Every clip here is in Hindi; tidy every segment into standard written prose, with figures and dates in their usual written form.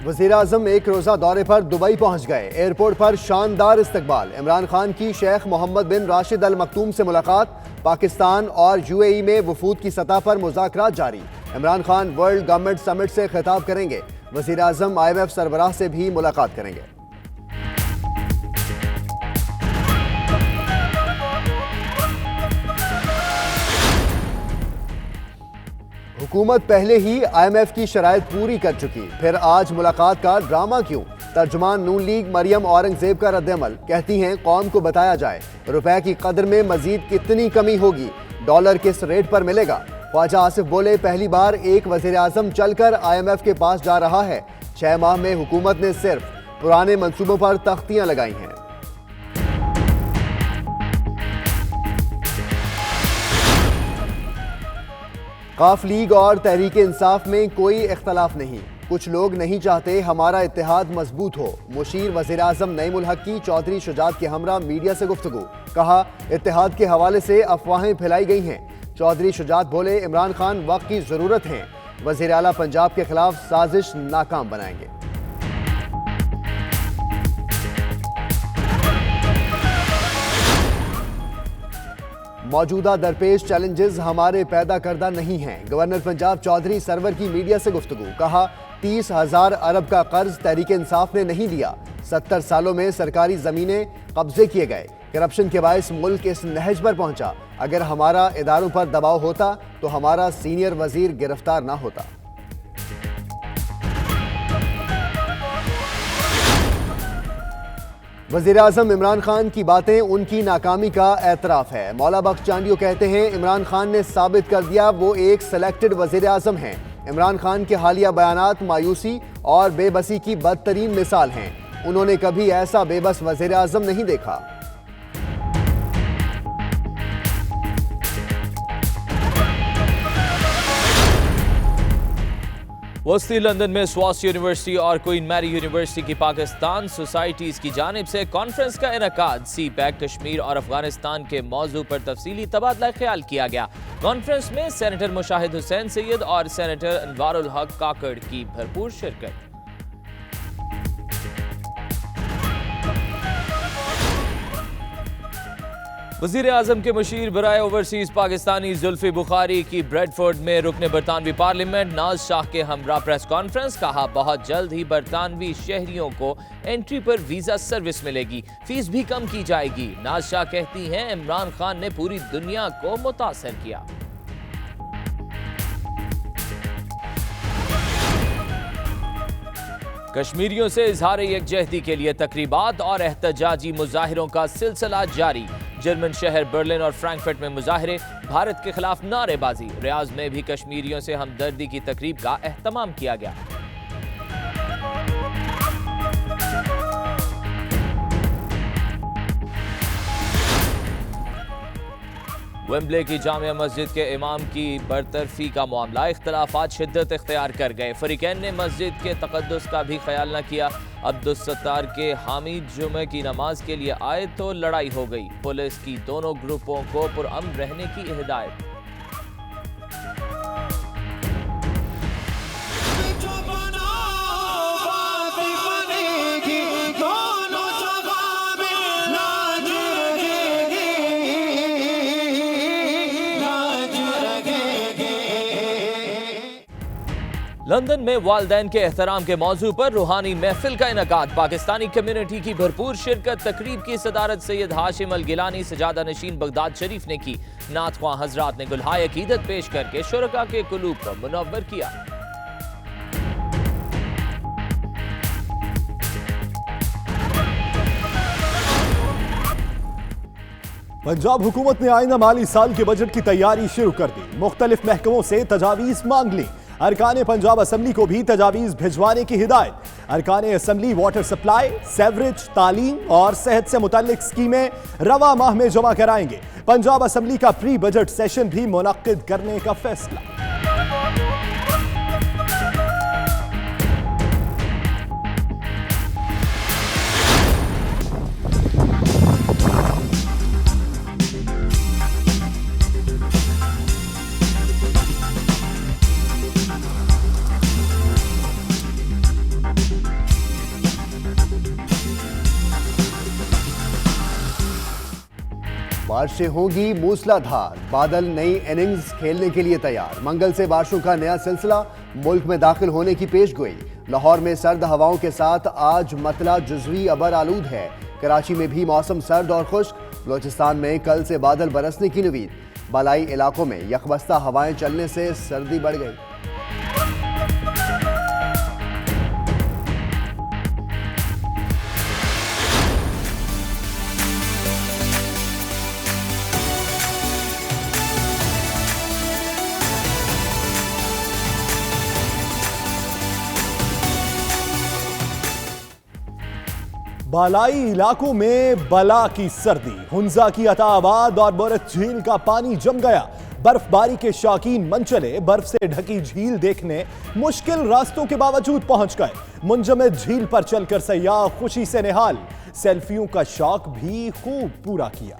वज़ीर-ए-आज़म एक रोज़ा दौरे पर दुबई पहुंच गए। एयरपोर्ट पर शानदार इस्तकबाल। इमरान खान की शेख मोहम्मद बिन राशिद अल मखतूम से मुलाकात। पाकिस्तान और यूएई में वफूद की सतह पर मुज़ाकरात जारी। Imran Khan world government summit से खिताब करेंगे। वज़ीर-ए-आज़म IMF सरबराह से भी मुलाकात करेंगे। हुकूमत पहले ही IMF की शराइत पूरी कर चुकी, फिर आज मुलाकात का ड्रामा क्यों? तर्जुमान नून लीग मरियम औरंगजेब का रद्द-ए-अमल। कहती हैं कौम को बताया जाए रुपए की कदर में मजीद कितनी कमी होगी, डॉलर किस रेट पर मिलेगा। ख्वाजा आसिफ बोले पहली बार एक वज़ीर-ए-आज़म चलकर IMF के पास जा रहा है। 6 माह में हुकूमत ने सिर्फ पुराने मंसूबों पर तख्तियां लगाई हैं। काफ लीग और तहरीक इंसाफ में कोई इख्तलाफ नहीं। कुछ लोग नहीं चाहते हमारा इत्तेहाद मजबूत हो। मुशीर वज़ीर-ए-आज़म नईम उल हक की चौधरी शुजात के हमरा मीडिया से गुफ्तगू। कहा इत्तेहाद के हवाले से अफवाहें फैलाई गई हैं। चौधरी शुजात बोले इमरान खान वक्त की जरूरत है। वज़ीर आला पंजाब के खिलाफ साजिश नाकाम बनाएंगे। मौजूदा दरपेश चैलेंजेस हमारे पैदा करदा नहीं हैं। गवर्नर पंजाब चौधरी सरवर की मीडिया से गुफ्तगू। कहा 30,000 अरब का कर्ज तहरीक इंसाफ ने नहीं दिया। 70 सालों में सरकारी जमीनें कब्जे किए गए। करप्शन के बायस मुल्क इस नहज पर पहुंचा। अगर हमारा इदारों पर दबाव होता तो हमारा सीनियर वजीर गिरफ्तार ना होता। वज़ीर-ए-आज़म इमरान खान की बातें उनकी नाकामी का एतराफ़ है। मौला बख्श चांडियो कहते हैं इमरान खान ने साबित कर दिया वो एक सेलेक्टेड वज़ीर-ए-आज़म हैं। इमरान खान के हालिया बयानात मायूसी और बेबसी की बदतरीन मिसाल हैं। उन्होंने कभी ऐसा बेबस वज़ीर-ए-आज़म नहीं देखा। वस्ती लंदन में स्वास्थ्य यूनिवर्सिटी और क्वीन मैरी यूनिवर्सिटी की पाकिस्तान सोसाइटीज की जानिब से कॉन्फ्रेंस का इनेकाद। CPAC कश्मीर और अफगानिस्तान के मौजू पर तफसीली तबादला ख्याल किया गया। कॉन्फ्रेंस में सेनेटर मुशाहिद हुसैन सैयद और सेनेटर अनवारुल हक काकड़ की भरपूर शिरकत। वज़ीर-ए-आज़म के मुशीर बराए ओवरसीज पाकिस्तानी जुल्फी बुखारी की ब्रेडफोर्ड में रुकने बरतानवी पार्लियामेंट नाज शाह के हमरा प्रेस कॉन्फ्रेंस। कहा बहुत जल्द ही बरतानवी शहरियों को एंट्री पर वीजा सर्विस मिलेगी, फीस भी कम की जाएगी। नाज शाह कहती हैं इमरान खान ने पूरी दुनिया को मुतासर किया। कश्मीरियों से इजहार यकजहती के लिए तकरीबात और एहतजाजी मुजाहिरों का सिलसिला जारी। जर्मन शहर बर्लिन और फ्रैंकफर्ट में मुजाहिरे, भारत के खिलाफ नारेबाजी। रियाज में भी कश्मीरियों से हमदर्दी की तकरीब का एहतमाम किया गया। वेम्बले की जामिया मस्जिद के इमाम की बरतरफी का मामला, इख्तलाफात शिद्दत इख्तियार कर गए। फरीकैन ने मस्जिद के तकद्दुस का भी ख्याल न किया। अब्दुस सत्तार के हामी जुमे की नमाज के लिए आए तो लड़ाई हो गई। पुलिस की दोनों ग्रुपों को पुरअमन रहने की हिदायत। लंदन में वालदैन के एहतराम के मौजू पर रूहानी महफिल का इनेकाद। पाकिस्तानी कम्युनिटी की भरपूर शिरकत। तकरीब की सदारत सैयद हाशिम अल गिलानी सजादा नशीन बगदाद शरीफ ने की। नात ख्वां हजरात ने गुलहाय अकीदत पेश करके शुरका के कुलूब को मुनव्वर किया। पंजाब हुकूमत ने आइंदा माली साल के बजट की तैयारी शुरू कर दी। मुख्तलिफ महकमों से तजावीज मांग ली। अरकान पंजाब असम्बली को भी तजावीज भिजवाने की हिदायत। अरकान असम्बली वाटर सप्लाई, सेवरेज, तालीम और सेहत से मुतल्लिक स्कीमें रवा माह में जमा कराएंगे। पंजाब असम्बली का प्री बजट सेशन भी मुनक्किद करने का फैसला। बारिशें होंगी मूसलाधार, बादल नई इनिंग्स खेलने के लिए तैयार। मंगल से बारिशों का नया सिलसिला मुल्क में दाखिल होने की पेशगोई। लाहौर में सर्द हवाओं के साथ आज मतला जुज़वी अबर आलूद है। कराची में भी मौसम सर्द और खुश्क। बलोचिस्तान में कल से बादल बरसने की उम्मीद। बालाई इलाकों में यकबस्ता हवाएं चलने से सर्दी बढ़ गई। बालाई इलाकों में बला की सर्दी, हुंजा की अताबाद और बरत झील का पानी जम गया। बर्फबारी के शौकीन मन चले बर्फ से ढकी झील देखने मुश्किल रास्तों के बावजूद पहुंच गए। मुंजमद झील पर चलकर सयाह खुशी से निहाल, सेल्फियों का शौक भी खूब पूरा किया।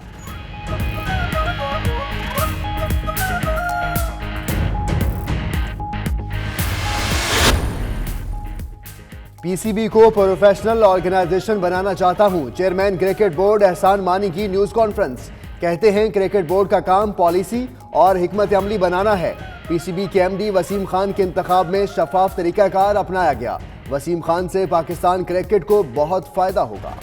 पीसीबी को प्रोफेशनल ऑर्गेनाइजेशन बनाना चाहता हूं, चेयरमैन क्रिकेट बोर्ड एहसान मानी की न्यूज कॉन्फ्रेंस। कहते हैं क्रिकेट बोर्ड का काम पॉलिसी और हिकमत अमली बनाना है। पीसीबी के एमडी वसीम खान के इंतखाब में शफाफ तरीकाकार अपनाया गया। वसीम खान से पाकिस्तान क्रिकेट को बहुत फायदा होगा।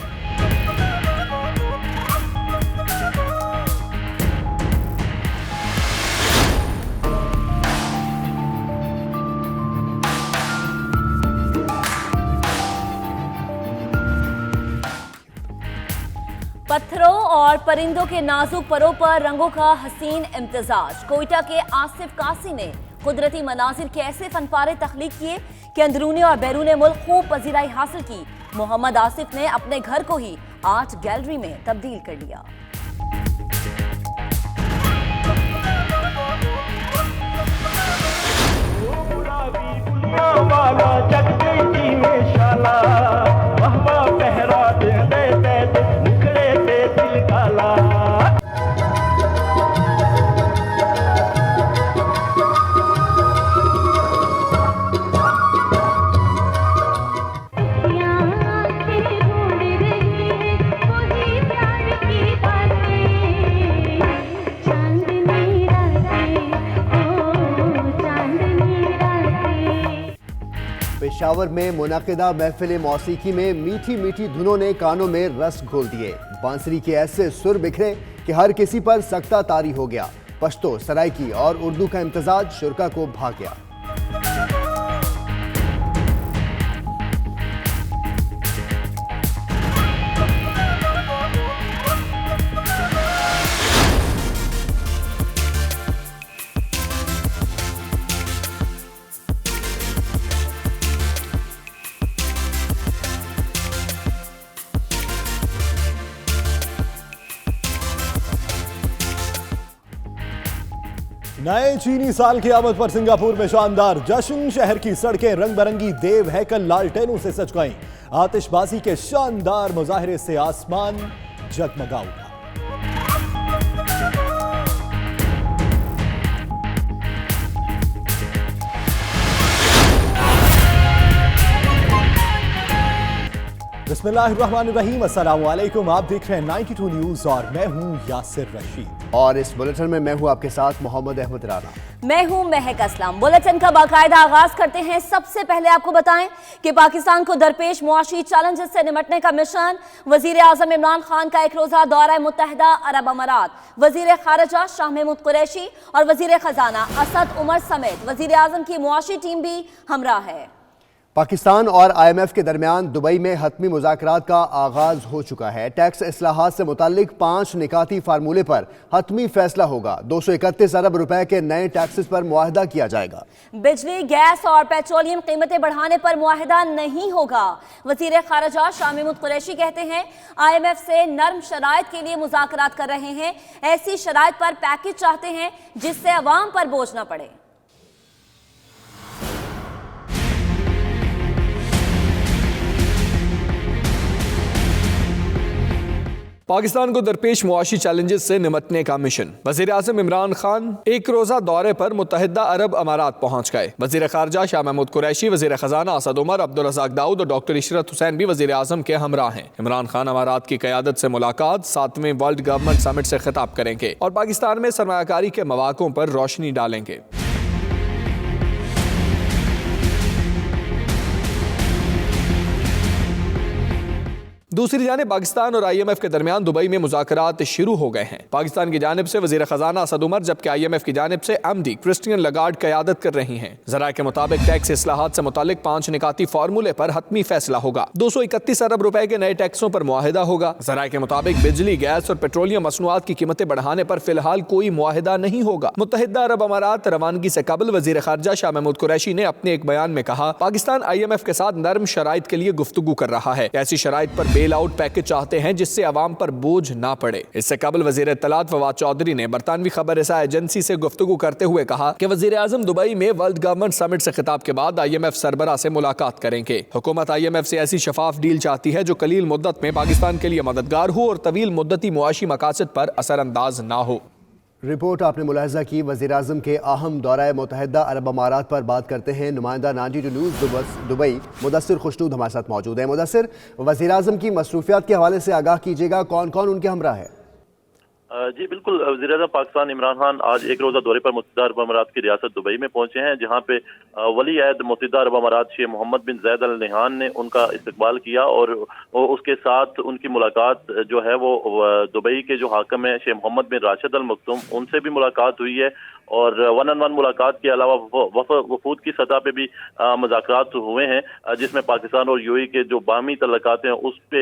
पत्थरों और परिंदों के नाजुक परों पर रंगों का हसीन इम्तिजाज। कोयटा के आसिफ कासी ने कुदरती मनाजिर के ऐसे फनपारे तख्लीक किए कि अंदरूनी और बैरून मुल्क खूब पजीराई हासिल की। मोहम्मद आसिफ ने अपने घर को ही आर्ट गैलरी में तब्दील कर लिया। पेशावर में मुनक़िदा महफिल मौसीकी में मीठी मीठी धुनों ने कानों में रस घोल दिए। बांसुरी के ऐसे सुर बिखरे कि हर किसी पर सख्ता तारी हो गया। पश्तो, सराइकी और उर्दू का इम्तिजाज शुरका को भा गया। नए चीनी साल की आमद पर सिंगापुर में शानदार जश्न। शहर की सड़कें रंग बिरंगी देव हैकल लालटेनों से सज गईं। आतिशबाजी के शानदार मुजाहरे से आसमान जगमगा उठा। बिस्मिल्लाहिर्रहमानिर्रहीम, अस्सलाम वालेकुम। आप देख रहे हैं 92 न्यूज और मैं हूं यासिर रशीद। और इस बुलेटिन में मैं हूं आपके साथ मोहम्मद अहमद राना। मैं हूं महक असलम। बुलेटिन का बाकायदा आगाज करते हैं। सबसे पहले आपको बताएं कि पाकिस्तान को दरपेश मुआशी चैलेंजेस से निपटने का मिशन। वजीर आजम इमरान खान का एक रोजा दौरा मुत्तहिदा अरब अमारात। वजीर खारजा शाह महमूद कुरैशी और वजीर खजाना असद उमर समेत वजीर आजम की मुआशी टीम भी हमरा है। पाकिस्तान और IMF के दरमियान दुबई में हतमी मुज़ाकरात का आगाज हो चुका है। टैक्स इस्लाहात से मुताल्लिक 5 निकाती फार्मूले पर हतमी फैसला होगा। 231 अरब रुपए के नए टैक्सेस पर मुआहदा किया जाएगा। बिजली, गैस और पेट्रोलियम कीमतें बढ़ाने पर मुआहदा नहीं होगा। वजीर खारजा शाह महमूद कुरैशी कहते हैं IMF से नर्म शराइत के लिए मुज़ाकरात कर रहे हैं। ऐसी शराइत पर पैकेज चाहते हैं जिससे अवाम पर बोझ न पड़े। पाकिस्तान को दरपेश मुआशी चैलेंजेस से निमटने का मिशन। वज़ीर आज़म इमरान खान एक रोज़ा दौरे पर मुत्तहिदा अरब अमारात पहुँच गए। वज़ीर ख़ारजा शाह महमूद कुरैशी, वज़ीर ख़जाना असद उमर, अब्दुल रज़ाक दाऊद और डॉक्टर इशरत हुसैन भी वज़ीर आज़म के हमरा हैं। इमरान खान अमारात की क़यादत से मुलाकात, 7वें वर्ल्ड गवर्नमेंट समिट से खिताब करेंगे और पाकिस्तान में सरमायाकारी के मौक़ों पर रोशनी डालेंगे। दूसरी जानिब पाकिस्तान और IMF के दरमियान दुबई में मुज़ाकरात शुरू हो गए हैं। पाकिस्तान की जानिब से वज़ीर ख़जाना असद उमर, जबकि IMF की जानिब से MD क्रिस्टियन लगार्ड क़यादत कर रही हैं। ज़राए के मुताबिक टैक्स इस्लाहात से मुतालिक 5 निकाती फार्मूले पर हतमी फैसला होगा। 231 अरब रुपए के नए टैक्सों पर मुआहिदा होगा। ज़राए के मुताबिक बिजली, गैस और पेट्रोलियम मसनूआत की कीमतें बढ़ाने पर फिलहाल कोई मुआहिदा नहीं होगा। मुत्तहिदा अरब अमारात रवानगी से कबल वज़ीर ख़ारजा शाह महमूद कुरैशी ने अपने एक बयान में कहा, पाकिस्तान IMF के साथ नरम शराइत के लिए गुफ्तगू कर रहा है। ऐसी शराइत पर बेल आउट पैकेज चाहते हैं जिससे अवाम पर बोझ ना पड़े। इससे कबल वज़ीर इत्तलात फवाद चौधरी ने बरतानवी खबर रसा एजेंसी से गुफ्तगू करते हुए कहा कि वज़ीर आज़म दुबई में वर्ल्ड गवर्नमेंट समिट से खिताब के बाद IMF सरबरा से मुलाकात करेंगे। हुकूमत IMF से ऐसी शफाफ डील चाहती है जो कलील मुद्दत में पाकिस्तान के लिए मददगार हो और तवील मुद्दती मुआशी मकासद पर असरअंदाज ना हो। रिपोर्ट आपने मुलाहिजा की। वज़ीर आज़म के अहम दौरा मुत्तहिदा अरब अमारात पर बात करते हैं। नुमाइंदा 92 न्यूज़ दुबई मुदस्सिर खुशनूद हमारे साथ मौजूद है। मुदस्सिर, वज़ीर आज़म की मसरूफियात के हवाले से आगाह कीजिएगा, कौन कौन उनके हमरा है? जी बिल्कुल, वज़ीर आज़म पाकिस्तान इमरान खान आज एक रोज़ा दौरे पर मुत्तहिदा अरब अमारात की रियासत दुबई में पहुंचे हैं, जहां पे वली अहद मुत्तहिदा अरब अमारात शेख मोहम्मद बिन ज़ायद अल नहयान ने उनका इस्तकबाल किया और उसके साथ उनकी मुलाकात जो है वो दुबई के जो हाकिम है शेख मोहम्मद बिन राशिद अल मखतूम, उनसे भी मुलाकात हुई है और 1-on-1 मुलाकात के अलावा वफूद की सतह पे भी मुज़ाकरात हुए हैं, जिसमें पाकिस्तान और UAE के जो बाहमी तल्लुकात हैं उस पे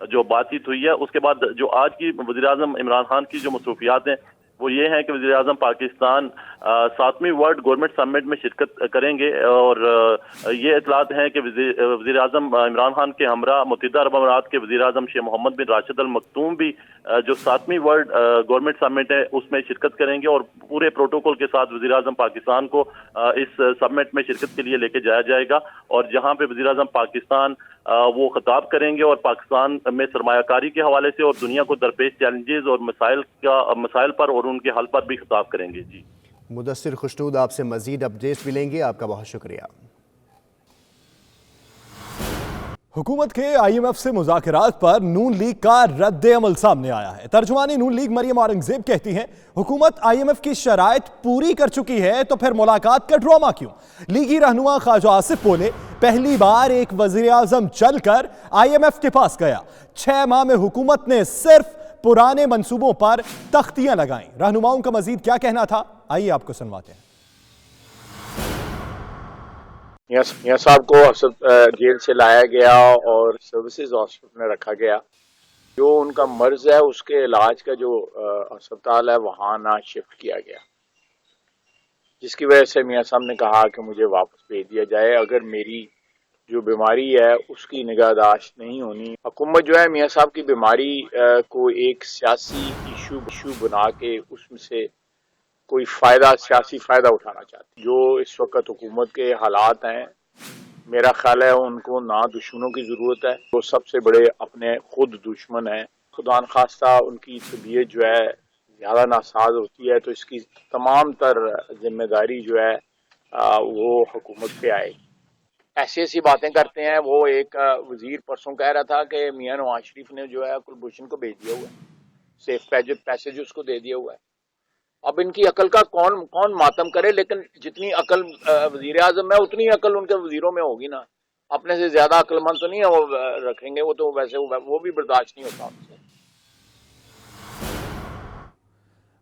जो बातचीत हुई है। उसके बाद जो आज की वज़ीर आज़म इमरान खान की जो मसरूफियात हैं वो ये है कि वज़ीर आज़म पाकिस्तान 7वीं वर्ल्ड गवर्नमेंट समिट में शिरकत करेंगे और ये इतलात हैं कि वज़ीर आज़म इमरान खान के हमरा मुत्तहिदा अरब अमारात के वज़ीर आज़म शेख मोहम्मद बिन राशिद अल मखतूम भी जो 7वीं वर्ल्ड गवर्नमेंट समिट है उसमें शिरकत करेंगे और पूरे प्रोटोकॉल के साथ वज़ीर आज़म पाकिस्तान को इस समिट में शिरकत के लिए लेके जाया जाएगा और जहाँ पे वज़ीर आज़म पाकिस्तान वो खिताब करेंगे और पाकिस्तान में सरमायाकारी के हवाले से और दुनिया को दरपेश चैलेंजेस और मसाइल पर और उनके हल पर भी खिताब करेंगे। जी मुदस्सिर खुशनूद, आपसे मजीद अपडेट्स मिलेंगे, आपका बहुत शुक्रिया। हुकूमत के IMF से मुज़ाकरात पर नून लीग का रद्द अमल सामने आया है। तर्जुमानी नून लीग मरियम औरंगजेब कहती हैं, हुकूमत IMF की शराइत पूरी कर चुकी है तो फिर मुलाकात का ड्रामा क्यों? लीगी रहनुमा ख्वाजा आसिफ बोले, पहली बार एक वज़ीर आज़म चलकर IMF के पास गया। 6 माह में हुकूमत ने सिर्फ पुराने मंसूबों पर तख्तियां लगाई। रहनुमाओं का मजीद क्या कहना था, आइए आपको सुनवाते हैं। मियां साहब को जेल से लाया गया और सर्विसेज हॉस्पिटल में रखा गया। जो उनका मर्ज है उसके इलाज का जो अस्पताल है वहां ना शिफ्ट किया गया, जिसकी वजह से मियां साहब ने कहा कि मुझे वापस भेज दिया जाए। अगर मेरी जो बीमारी है उसकी निगाहदाश्त नहीं होनी, हुकूमत जो है मियां साहब की बीमारी को एक सियासी इशू बना के उसमें से कोई सियासी फायदा उठाना चाहती। जो इस वक्त हुकूमत के हालात हैं, मेरा ख्याल है उनको ना दुश्मनों की जरूरत है, वो सबसे बड़े अपने खुद दुश्मन हैं। खुदा न खास्ता उनकी तबीयत जो है ज्यादा नासाज होती है तो इसकी तमाम तर जिम्मेदारी जो है वो हुकूमत पे आएगी। ऐसी बातें करते हैं। वो एक वजीर परसों कह रहा था कि मियां नवाज शरीफ ने जो है कुलभूषण को भेज दिया हुआ है, सेफ पैसेज उसको दे दिया हुआ है। अब इनकी अकल का कौन मातम करे, लेकिन जितनी अकल वजीर आजम है उतनी अकल उनके वजीरों में होगी ना। अपने से ज्यादा अक्लमंद तो नहीं है वो रखेंगे, वो तो वैसे वो भी बर्दाश्त नहीं होता उनसे।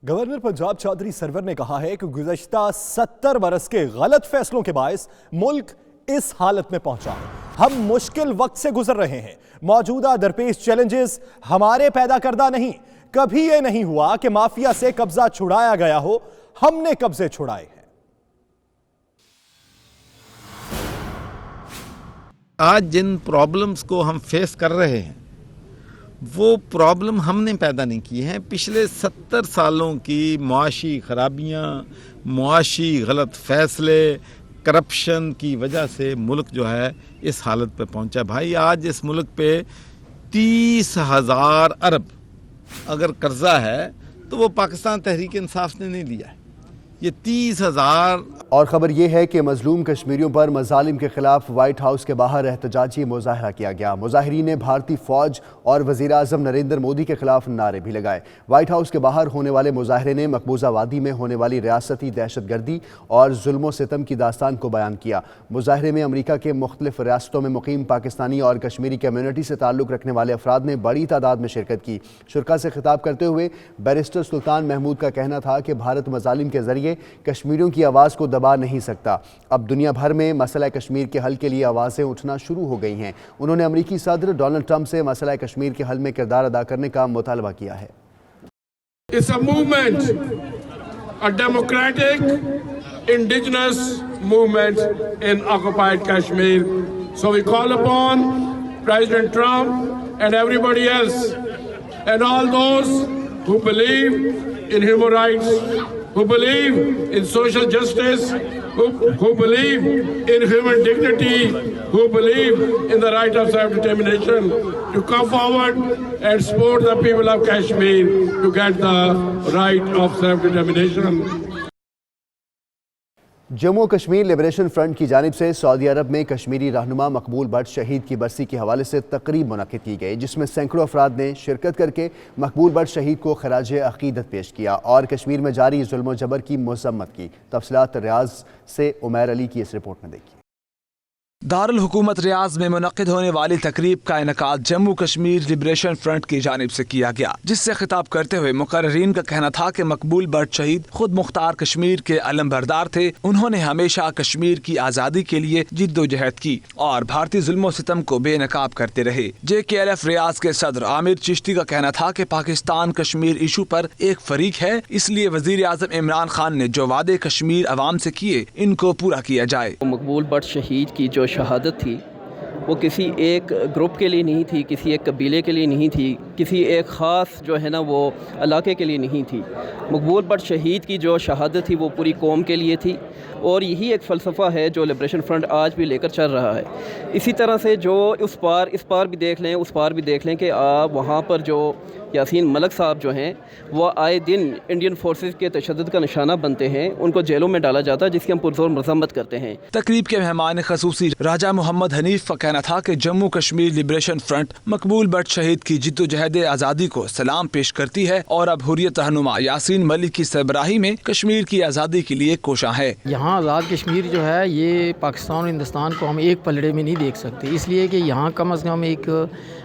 गवर्नर पंजाब चौधरी सरवर ने कहा है कि गुज़श्ता 70 बरस के गलत फैसलों के बायस मुल्क इस हालत में पहुंचा है। हम मुश्किल वक्त से गुजर रहे हैं। मौजूदा दरपेश चैलेंजेस हमारे पैदा करदा नहीं। कभी यह नहीं हुआ कि माफिया से कब्जा छुड़ाया गया हो, हमने कब्जे छुड़ाए हैं। आज जिन प्रॉब्लम्स को हम फेस कर रहे हैं वो प्रॉब्लम हमने पैदा नहीं की हैं। पिछले 70 सालों की मुआशी खराबियां, मुआशी गलत फैसले, करप्शन की वजह से मुल्क जो है इस हालत पे पहुंचा। भाई आज इस मुल्क पे 30,000 अरब अगर कर्जा है तो वो पाकिस्तान तहरीक इंसाफ ने नहीं दिया है। ये 30,000। और खबर यह है कि मजलूम कश्मीरियों पर मजालिम के खिलाफ व्हाइट हाउस के बाहर एहतजाजी मुजाहरा किया गया। मुजाहिरीन ने भारतीय फौज और वजीर आजम नरेंद्र मोदी के खिलाफ नारे भी लगाए। व्हाइट हाउस के बाहर होने वाले मुजाहरे ने मकबूजा वादी में होने वाली रियासती दहशतगर्दी और जुल्म सितम की दास्तान को बयान किया। मुजाहरे में अमरीका के मुख्तलिफ रियासतों में मुकीम पाकिस्तानी और कश्मीरी कम्यूनिटी से ताल्लुक़ रखने वाले अफराद ने बड़ी तादाद में शिरकत की। शुरका से खिताब करते हुए बैरिस्टर सुल्तान महमूद का कहना था कि भारत मजालिम के जरिए कश्मीरियों की आवाज़ को दबा नहीं सकता। अब दुनिया भर में मसला कश्मीर के हल के लिए आवाज़ें उठना शुरू हो गई हैं। उन्होंने अमरीकी सदर डोनाल्ड ट्रंप से मसला कश्मीर के हल में किरदार अदा करने का मुतालबा किया है। It's a movement, a democratic, indigenous movement in occupied Kashmir. So we call upon President Trump and everybody else and all those who believe in human rights, who believe in social justice, who believe in human dignity, who believe in the right of self-determination, to come forward and support the people of Kashmir to get the right of self-determination. Jammu Kashmir liberation front की जानिब से सऊदी अरब में कश्मीरी रहनुमा मकबूल भट्ट शहीद की बरसी के हवाले से तकरीब मुनक्किद की गई, जिसमें सैकड़ों अफराद ने शिरकत करके मकबूल भट्ट शहीद को खराज अकीदत पेश किया और कश्मीर में जारी जुल्म जबर की मज़म्मत की। तफसीलात रियाज से उमैर अली की इस रिपोर्ट में देखिए। दारुल हुकूमत रियाज में मुनक्किद होने वाली तकरीब का इनकाद जम्मू कश्मीर लिबरेशन फ्रंट की जानिब से किया गया, जिससे खिताब करते हुए मुकर्रीन का कहना था कि मकबूल भट्ट शहीद खुद मुख्तार कश्मीर के अलम बरदार थे। उन्होंने हमेशा कश्मीर की आज़ादी के लिए जिद्दोजहद की और भारतीय जुल्म सितम को बेनकाब करते रहे। JKLF रियाज के सदर आमिर चिश्ती का कहना था कि पाकिस्तान कश्मीर इशू पर एक फरीक है, इसलिए वजीर आजम इमरान खान ने जो वादे कश्मीर अवाम से किए इनको पूरा किया जाए। मकबूल भट्ट शहीद की जो शहादत थी वो किसी एक ग्रुप के लिए नहीं थी, किसी एक कबीले के लिए नहीं थी, किसी एक ख़ास जो है ना वो इलाके के लिए नहीं थी। मकबूल भट्ट शहीद की जो शहादत थी वो पूरी कौम के लिए थी और यही एक फ़लसफ़ा है जो लिबरेशन फ्रंट आज भी लेकर चल रहा है। इसी तरह से जो इस पार भी देख लें, उस पार भी देख लें कि आप वहाँ पर जो यासीन मलिक साहब जो हैं वो आए दिन इंडियन फोर्सेस के तशद्दुद का निशाना बनते हैं, उनको जेलों में डाला जाता है, जिसकी हम पुरजोर मज़म्मत करते हैं। तकरीब के मेहमान खसूसी राजा मोहम्मद हनीफ का कहना था कि जम्मू कश्मीर लिबरेशन फ्रंट मकबूल भट्ट शहीद की जिद्दोजहद आज़ादी को सलाम पेश करती है और अब हुर्रियत रहनुमा यासीन मलिक की सरबराही में कश्मीर की आज़ादी के लिए कोशा है। यहाँ आज़ाद कश्मीर जो है ये पाकिस्तान और हिंदुस्तान को हम एक पलड़े में नहीं देख सकते, इसलिए कि यहाँ कम अज़ कम एक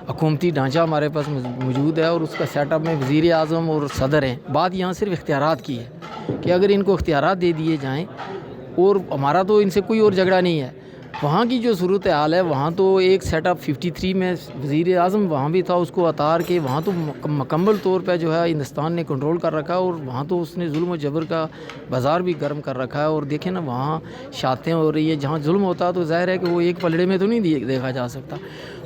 हुकूमती ढांचा हमारे पास मौजूद है और उसका सेटअप में वज़ीर आज़म और सदर हैं। बात यहाँ सिर्फ इख्तियारात की है कि अगर इनको इख्तियारात दे दिए जाएँ, और हमारा तो इनसे कोई और झगड़ा नहीं है। वहाँ की जो सूरत हाल है, वहाँ तो एक सेटअप 53 में वज़ीर आज़म वहाँ भी था, उसको अतार के वहाँ तो मुकम्मल तौर पे जो है हिंदुस्तान ने कंट्रोल कर रखा है और वहाँ तो उसने जुल्म और जबर का बाज़ार भी गर्म कर रखा है। और देखें ना वहाँ शातें हो रही है, जहाँ जुल्म होता है तो ज़ाहिर है कि वो एक पलड़े में तो नहीं देखा जा सकता।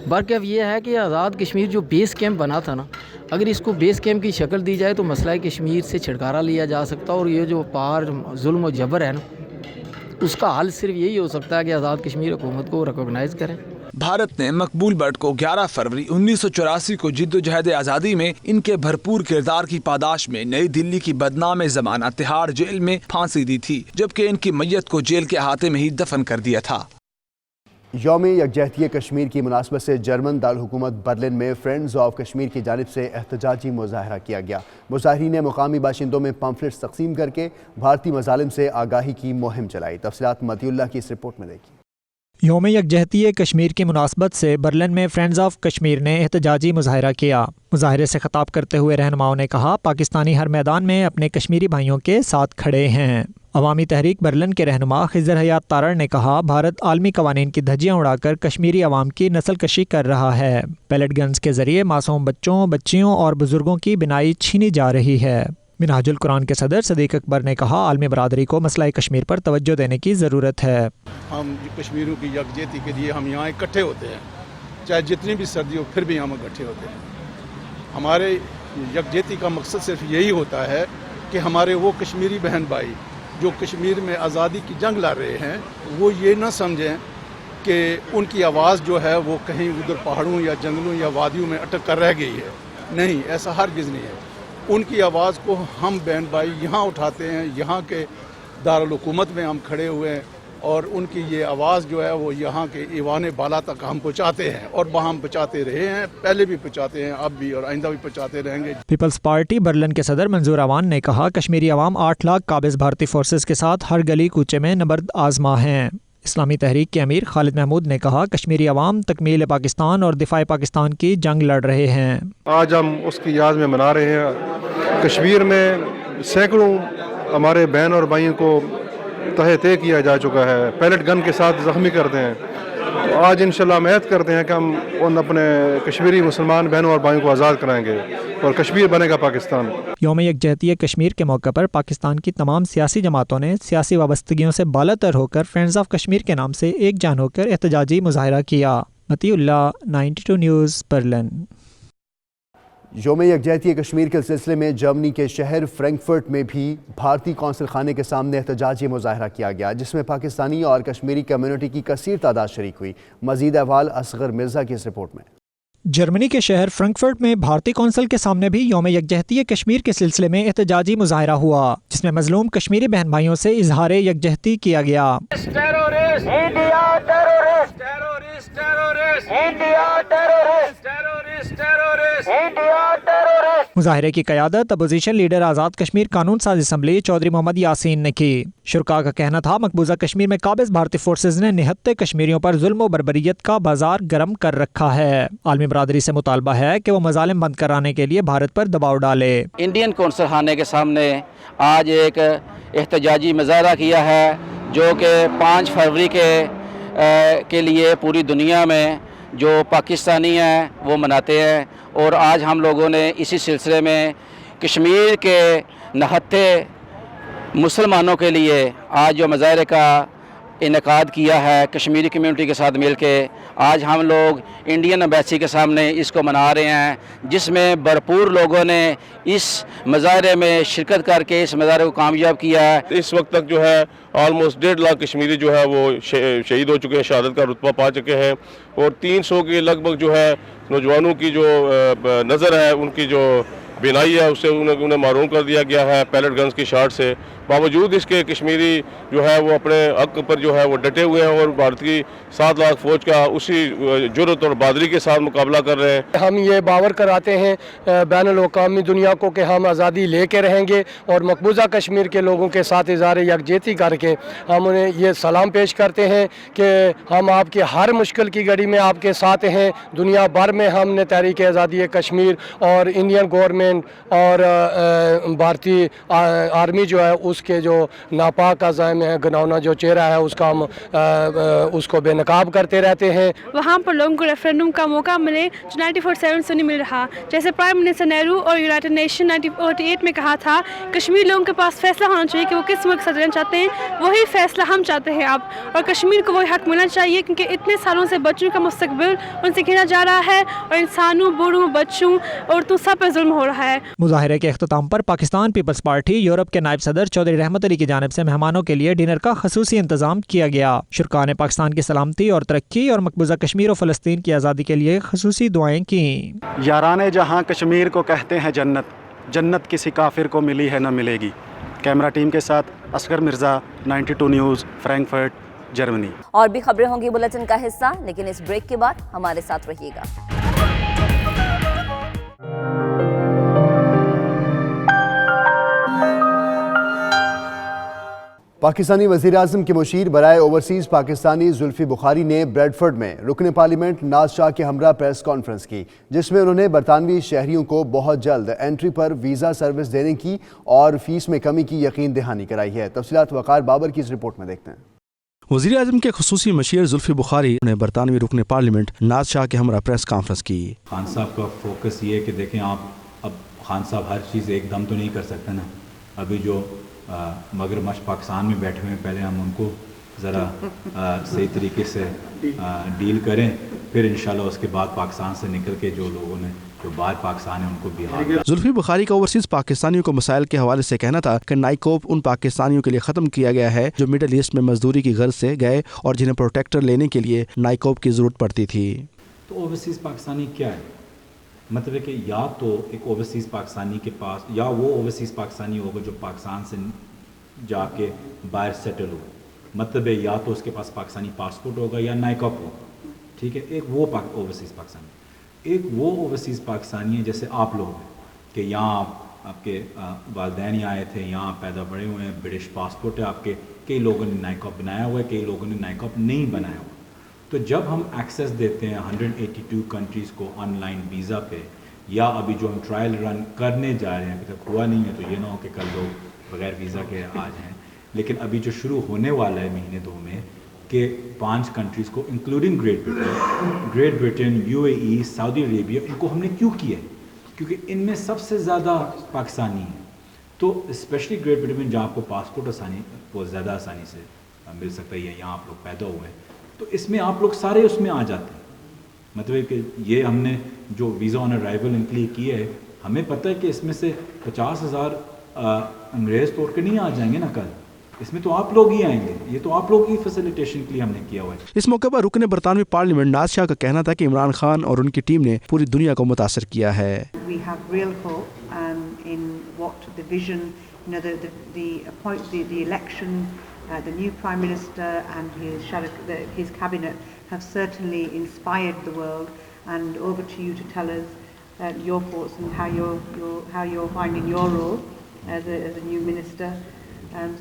बल्कि अब ये है कि आज़ाद कश्मीर जो बेस कैंप बना था ना, अगर इसको बेस कैंप की शक्ल दी जाए तो मसला कश्मीर से छुटकारा लिया जा सकता। और ये जो पार जुल्म और जबर है ना, उसका हल सिर्फ यही हो सकता है कि आज़ाद कश्मीर हुकूमत को रिकॉग्नाइज करें। भारत ने मकबूल भट्ट को 11 फरवरी 1984 को जिद्दोजहद आज़ादी में इनके भरपूर किरदार की पादाश में नई दिल्ली की बदनाम ज़माना तिहाड़ जेल में फांसी दी थी, जबकि इनकी मैयत को जेल के अहाते में ही दफन कर दिया था। यौम यकजहती कश्मीर की मुनासबत से जर्मन दारकूमत बर्लिन में फ्रेंड्स ऑफ कश्मीर की जानिब से एहतजाजी मुजाहरा किया गया। मुजाहिरीन ने मुकामी बाशिंदों में पम्फलेट्स तकसीम करके भारतीय मजालिम से आगाही की मुहिम चलाई। तफसीलात मतीउल्लाह की इस रिपोर्ट में देखिए। यौम यकजहती कश्मीर की मुनासबत से बर्लिन में फ्रेंड्स ऑफ कश्मीर ने एहतजाजी मुजाहरा किया। मुजाहरे से खिताब करते हुए रहनुमाओं ने कहा, पाकिस्तानी हर मैदान में अपने कश्मीरी भाइयों के साथ खड़े हैं। अवामी तहरीक बर्लिन के रहनुमा खिज़र हयात तारड़ ने कहा, भारत आलमी कवानीन की धज्जियाँ उड़ाकर कश्मीरी अवाम की नस्ल कशी कर रहा है। पैलेट गन्स के जरिए मासूम बच्चों, बच्चियों और बुजुर्गों की बिनाई छीनी जा रही है। मिनहाजुल कुरान के सदर सदीक अकबर ने कहा, आलमी बरादरी को मसला कश्मीर पर तवज्जो देने की ज़रूरत है। हम कश्मीरियों की यकजहती के लिए हम यहाँ इकट्ठे होते हैं, चाहे जितनी भी सर्दी हो फिर भी हम इकट्ठे होते हैं। हमारे यकजहती का मकसद सिर्फ यही होता है कि हमारे वो कश्मीरी बहन भाई जो कश्मीर में आज़ादी की जंग लड़ रहे हैं, वो ये ना समझें कि उनकी आवाज़ जो है वो कहीं उधर पहाड़ों या जंगलों या वादियों में अटक कर रह गई है। नहीं, ऐसा हरगिज़ नहीं है। उनकी आवाज़ को हम बहन भाई यहाँ उठाते हैं, यहाँ के दारुल हुकूमत में हम खड़े हुए हैं और उनकी ये आवाज़ जो है वो यहाँ के ईवान बाला तक हम पहुँचाते हैं और वहाँ हम पहुँचाते रहे हैं, पहले भी पहुँचाते हैं, अब भी और आइंदा भी पहुँचाते रहेंगे। पीपल्स पार्टी बर्लिन के सदर मंजूर अवान ने कहा, कश्मीरी अवाम 8 लाख काबिज भारतीय फोर्सेस के साथ हर गली कूचे में नबर्द आजमा हैं। इस्लामी तहरीक के अमीर खालिद महमूद ने कहा, कश्मीरी अवाम तकमील पाकिस्तान और दिफाए पाकिस्तान की जंग लड़ रहे हैं। आज हम उसकी याद में मना रहे हैं। कश्मीर में सैकड़ों हमारे बहन और भाइयों को तहे तय किया जा चुका है, पैलेट गन के साथ ज़ख्मी करते हैं। तो आज इंशाल्लाह उम्मीद करते हैं कि हम उन अपने कश्मीरी मुसलमान बहनों और भाइयों को आज़ाद कराएंगे और कश्मीर बनेगा पाकिस्तान। यौम यकजहती कश्मीर के मौके पर पाकिस्तान की तमाम सियासी जमातों ने सियासी वाबस्तगियों से बालातर होकर फ्रेंड्स ऑफ कश्मीर के नाम से एक जान होकर एहतजाजी मुजाहरा किया। Matiullah, 92 news, Berlin. यौम यकजहती कश्मीर के सिलसिले में जर्मनी के शहर फ्रैंकफर्ट में भी भारतीय कौंसल खाने के सामने एहतजाजी मुजाहरा किया गया, जिसमें पाकिस्तानी और कश्मीरी कम्युनिटी की कसीर तादाद शरीक हुई। मजीद अहवाल असगर मिर्जा की इस रिपोर्ट में। जर्मनी के शहर फ्रैंकफर्ट में भारतीय कौंसल के सामने भी यौम यकजहती कश्मीर के सिलसिले में एहतजाजी मुजाहरा हुआ, जिसमें मजलूम कश्मीरी बहन भाइयों से इजहार यकजहती किया गया। मुजाहरे की क़यादत अपोजिशन लीडर आज़ाद कश्मीर कानून साज असम्बली चौधरी मोहम्मद यासीन ने की। शुरका का कहना था, मकबूजा कश्मीर में काबिज भारतीय फोर्सेज ने निहत्ते कश्मीरियों पर जुल्म और बर्बरियत का बाजार गर्म कर रखा है। आलमी बरादरी से मुतालबा है कि वो मजालिम बंद कराने के लिए भारत पर दबाव डाले। इंडियन कौंसल खाने के सामने आज एक एहतजाजी मुजाहरा किया है, जो कि 5 फरवरी के लिए पूरी दुनिया में जो पाकिस्तानी हैं वो मनाते हैं। और आज हम लोगों ने इसी सिलसिले में कश्मीर के नहत्ते मुसलमानों के लिए आज जो मुजाहरे का इनेकाद किया है कश्मीरी कम्युनिटी के साथ मिलके, आज हम लोग इंडियन एम्बेसी के सामने इसको मना रहे हैं, जिसमें भरपूर लोगों ने इस मुजाहरे में शिरकत करके इस मुजाहरे को कामयाब किया है। इस वक्त तक जो है ऑलमोस्ट 1.5 लाख कश्मीरी जो है वो शहीद हो चुके हैं, शहादत का रुतबा पा चुके हैं और 300 के लगभग जो है नौजवानों की जो नज़र है, उनकी जो बिनाई है, उससे उन्हें मारूम कर दिया गया है पैलेट गन्स की शॉट से। बावजूद इसके कश्मीरी जो है वो अपने हक पर जो है वो डटे हुए हैं और भारत की 7 लाख फौज का उसी जुर्रत और बहादुरी के साथ मुकाबला कर रहे हैं। हम ये बावर कराते हैं बैनुल-अक़वामी दुनिया को कि हम आज़ादी लेके रहेंगे और मकबूजा कश्मीर के लोगों के साथ इज़हार यकजहती करके हम उन्हें ये सलाम पेश करते हैं कि हम आपकी हर मुश्किल की घड़ी में आपके साथ हैं। दुनिया भर में हमने तहरीक आज़ादी कश्मीर और इंडियन गवर्नमेंट और भारतीय आर्मी जो है उसके जो नापाक अज़ाइम है, घिनौना जो चेहरा है, उसका हम उसको बेनकाब करते रहते हैं। वहाँ पर लोगों को रेफरेंडम का मौका मिले जो 1947 से नहीं मिल रहा। जैसे प्राइम मिनिस्टर नेहरू और यूनाइटेड नेशन 1948 में कहा था, कश्मीर लोगों के पास फैसला होना चाहिए कि वो किस मुल्क से रहना चाहते हैं, वही फैसला हम चाहते हैं अब। और कश्मीर को वही हक मिलना चाहिए, क्योंकि इतने सालों से बच्चों का मुस्तकबिल उनसे घिना जा रहा है और इंसानों, बूढ़ों, बच्चों, औरतों सब पर जुल्म हो रहा है। मुजाहरे के अख्ताम पर पाकिस्तान पीपल्स पार्टी यूरोप के नायब सदर चौधरी रहमत अली की जानिब से मेहमानों के लिए डिनर का खसूसी इंतजाम किया गया। शुरका ने पाकिस्तान की सलामती और तरक्की और मकबूजा कश्मीर और फ़लस्तीन की आज़ादी के लिए खसूसी दुआएं की। याराने जहाँ कश्मीर को कहते हैं जन्नत, जन्नत किसी काफिर को मिली है न मिलेगी। कैमरा टीम के साथ Asgar Mirza, 92 news, Frankfurt, Germany. और भी खबरें होंगी बुलेटिन का हिस्सा, लेकिन इस ब्रेक के बाद हमारे साथ रहिएगा। पाकिस्तानी वज़ीर-ए-आज़म के मुशीर बराए ओवरसीज़ पाकिस्तानी जुल्फ़ी बुखारी ने ब्रेडफर्ड में रुकन पार्लियामेंट नाज शाह के हमरा प्रेस कॉन्फ्रेंस की, जिसमें उन्होंने बरतानवी शहरियों को बहुत जल्द एंट्री पर वीज़ा सर्विस देने की और फीस में कमी की यकीन दहानी कराई है। तफसीलात वक़ार बाबर की इस रिपोर्ट में देखते हैं। वज़ीर-ए-आज़म के खुसूसी मशीर जुल्फ़ी बुखारी ने बरतानवी रुकन पार्लियामेंट नाज शाह के हमरा प्रेस कॉन्फ्रेंस की। खान साहब का फोकस ये है कि देखें आप, अब खान साहब हर चीज़ एकदम तो नहीं कर सकते ना। अभी जो मगरमच्छ पाकिस्तान में बैठे हुए हैं, पहले हम उनको ज़रा सही तरीके से डील करें फिर इंशाल्लाह उसके बाद पाकिस्तान से निकल के जो लोगों ने जो बाहर पाकिस्तान है उनको भी हाथ। जुल्फी बुखारी का ओवरसीज पाकिस्तानियों को मसाइल के हवाले से कहना था कि नाइकोप उन पाकिस्तानियों के लिए ख़त्म किया गया है जो मिडल ईस्ट में मजदूरी की गर्ज से गए और जिन्हें प्रोटेक्टर लेने के लिए नाइकोप की ज़रूरत पड़ती थी। तो ओवरसीज़ पाकिस्तानी क्या है? मतलब है कि या तो एक ओवरसीज़ पाकिस्तानी के पास, या वो ओवरसीज़ पाकिस्तानी होगा जो पाकिस्तान से जाके बाहर सेटल हो, मतलब है या तो उसके पास पाकिस्तानी पासपोर्ट होगा या नाइकोप होगा, ठीक है। एक वो ओवरसीज़ पाकिस्तानी, एक वो ओवरसीज़ पाकिस्तानी है जैसे आप लोग हैं कि यहाँ आपके वालिदैन यहाँ आए थे, यहाँ पैदा बड़े हुए हैं, ब्रिटिश पासपोर्ट है आपके, कई लोगों ने नाइकोप बनाया हुआ है, कई लोगों ने नाइकोप नहीं बनाया हुआ। तो जब हम एक्सेस देते हैं 182 कंट्रीज़ को ऑनलाइन वीज़ा पे, या अभी जो हम ट्रायल रन करने जा रहे हैं, अभी तक हुआ नहीं है, तो ये ना हो कि कल लोग बगैर वीज़ा के आ जाएँ, लेकिन अभी जो शुरू होने वाला है महीने 2 में कि 5 कंट्रीज़ को including great Britain, UAE, Saudi Arabia, इनको हमने क्यों किया है? क्योंकि इनमें सबसे ज़्यादा पाकिस्तानी हैं। तो स्पेशली ग्रेट ब्रिटेन में जहाँ आपको पासपोर्ट बहुत ज़्यादा आसानी से मिल सकता है, यहाँ आप लोग पैदा हुए हैं, तो इसमें आप लोग सारे उसमें आ जाते हैं। मतलब कि ये हमने जो वीज़ा ऑन अराइवल इनके लिए किया है, हमें पता है कि इसमें से 50,000 अंग्रेज़ तोड़ के नहीं आ जाएंगे ना कल, इसमें तो आप लोग ही आएंगे, ये तो आप लोग की फैसिलिटेशन के लिए हमने किया हुआ है। इस मौके पर रुकने बरतानवी पार्लियामेंट नाज शाह का कहना था कि इमरान खान और उनकी टीम ने पूरी दुनिया को मुतासर किया है। We have real hope in what the vision, you know, the election, the new Prime Minister and his cabinet have certainly inspired the world. And over to you to tell us your thoughts and how you're finding your role as a new minister.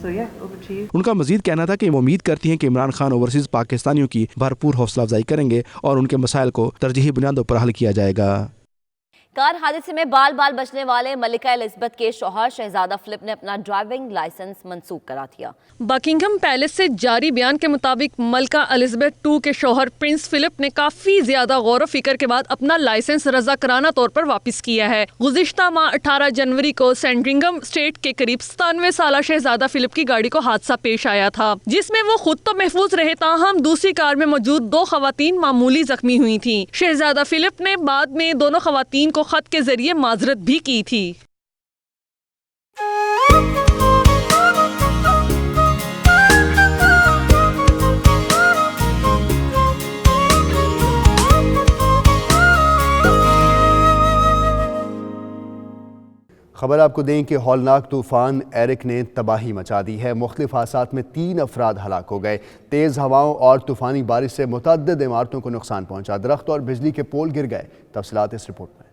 So yeah, over to you. उनका मजीद कहना था कि वो उम्मीद करती हैं कि इमरान खान ओवरसीज पाकिस्तानियों की भरपूर हौसला अफजाई करेंगे और उनके मसाइल को तरजीही बुनियादों पर हल किया जाएगा। कार हादसे में बाल बाल बचने वाले मलिका एलिजबेथ के शौहर शहजादा फिलिप ने अपना ड्राइविंग लाइसेंस मंसूख करा दिया। बकिंघम पैलेस से जारी बयान के मुताबिक मलिका एलिजबेथ 2 के शौहर प्रिंस फिलिप ने काफी ज्यादा गौर फिक्र के बाद अपना लाइसेंस रजाकाराना तौर पर वापस किया है। गुज़िश्ता माह 18 जनवरी को सैंडरिंघम स्टेट के करीब 97 साला शहजादा फिलिप की गाड़ी को हादसा पेश आया था, जिसमें वो खुद तो महफूज रहे, ताहम दूसरी कार में मौजूद 2 खवातीन मामूली जख्मी हुई थी। शहजादा फिलिप ने बाद में दोनों खवातीन को खत के जरिए माजरत भी की थी। खबर आपको दें कि हौलनाक तूफान एरिक ने तबाही मचा दी है। मुख्तलिफ हादसात में 3 अफराद हलाक हो गए। तेज़ हवाओं और तूफानी बारिश से मुतअद्दिद इमारतों को नुकसान पहुंचा, दरख्त और बिजली के पोल गिर गए। तफसीलात इस रिपोर्ट में।